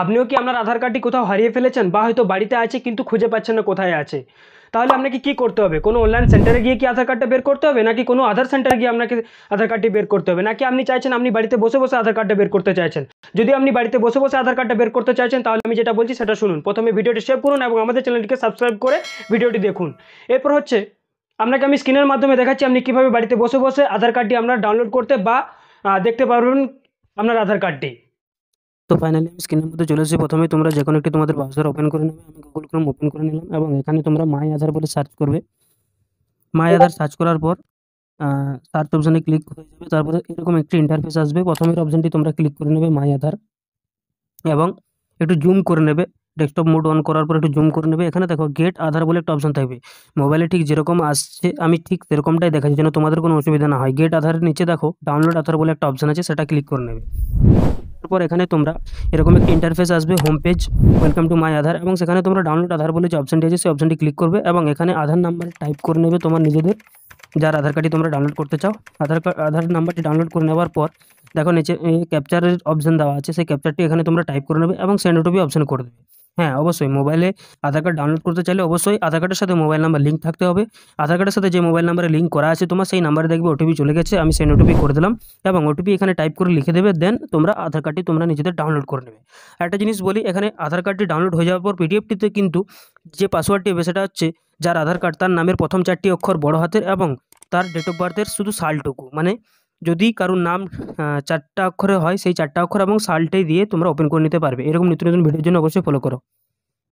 আপনিও কি আপনার আধার কার্ডটি কোথাও হারিয়ে ফেলেছেন বা হয়তো বাড়িতে আছে কিন্তু খুঁজে পাচ্ছেন না কোথায় আছে? তাহলে আপনাকে কি করতে হবে? কোনো অনলাইন সেন্টারে গিয়ে কি আধার কার্ডটা বের করতে হবে, নাকি কোনো আধার সেন্টারে গিয়ে আপনাকে আধার কার্ডটি বের করতে হবে, নাকি আপনি চাইছেন আপনি বাড়িতে বসে বসে আধার কার্ডটা বের করতে চাইছেন? যদি আপনি বাড়িতে বসে বসে আধার কার্ডটা বের করতে চাইছেন তাহলে আমি যেটা বলছি সেটা শুনুন। প্রথমে ভিডিওটি সেভ করুন এবং আমাদের চ্যানেলটিকে সাবস্ক্রাইব করে ভিডিওটি দেখুন। এরপর হচ্ছে আপনাকে আমি স্ক্রিনের মাধ্যমে দেখাচ্ছি আপনি কীভাবে বাড়িতে বসে বসে আধার কার্ডটি আপনার ডাউনলোড করতে বা দেখতে পারবেন আপনার আধার কার্ডটি। তো ফাইনালি আমি স্ক্রিনের মধ্যে চলে এসেছি। প্রথমে তোমরা যে কোনো একটি তোমাদের ব্রাউজার ওপেন করে নেবে। আমি গুগল ক্রোম ওপেন করে নিলাম এবং এখানে তোমরা মাই আধার বলে সার্চ করবে। মাই আধার সার্চ করার পর সার্চ অপশানে ক্লিক হয়ে যাবে। তারপরে এরকম একটি ইন্টারফেস আসবে। প্রথমের অপশানটি তোমরা ক্লিক করে নেবে মাই আধার এবং একটু জুম করে নেবে। ডেস্কটপ মোড অন করার পর একটু জুম করে নেবে। এখানে দেখো গেট আধার বলে একটা অপশান থাকবে। মোবাইলে ঠিক যেরকম আসছে আমি ঠিক সেরকমটাই দেখাচ্ছি যেন তোমাদের কোনো অসুবিধা না হয়। গেট আধারের নিচে দেখো ডাউনলোড আধার বলে একটা অপশান আছে, সেটা ক্লিক করে নেবে। তারপর এখানে তোমরা এরকম একটা ইন্টারফেস আসবে, home page, welcome to my Aadhaar, এবং সেখানে তোমরা ডাউনলোড আধার বলে যে অপশানটি আছে সেই অপশানটি ক্লিক করবে এবং এখানে আধার নাম্বার টাইপ করে নেবে তোমার নিজেদের, যার আধার কার্ডটি তোমরা ডাউনলোড করতে চাও। আধার নাম্বারটি ডাউনলোড করে নেওয়ার পর দেখো নিচে ক্যাপচারের অপশান দেওয়া আছে, সেই ক্যাপচারটি এখানে তোমরা টাইপ করে নেবে এবং সেন্ড ওটিপি অপশান করে দেবে। হ্যাঁ, অবশ্যই মোবাইলে আধার কার্ড ডাউনলোড করতে চাইলে অবশ্যই আধার কার্ডের সাথে মোবাইল নাম্বার লিঙ্ক থাকতে হবে। আধার কার্ডের সাথে যে মোবাইল নাম্বারে লিঙ্ক করা আছে তোমার, সেই নাম্বারে দেখবে ওটিপি চলে গেছে, আমি সেন্ড ওটিপি করে দিলাম এবং ওটিপি এখানে টাইপ করে লিখে দেবে। দেন তোমরা আধার কার্ডটি তোমরা নিজেদের ডাউনলোড করে নেবে। একটা জিনিস বলি, এখানে আধার কার্ডটি ডাউনলোড হয়ে যাওয়ার পর পিডিএফটিতে কিন্তু যে পাসওয়ার্ডটি হবে সেটা হচ্ছে যার আধার কার্ড তার নামের প্রথম 4টি অক্ষর বড় হাতের এবং তার ডেট অফ বার্থের শুধু সালটুকু, মানে যদি কারোর নাম 4টা অক্ষরে হয় সেই 4টা অক্ষর এবং সালটাই দিয়ে তোমরা ওপেন করে নিতে পারবে। এরকম নিত্য নতুন ভিডিওর জন্য অবশ্যই ফলো করো।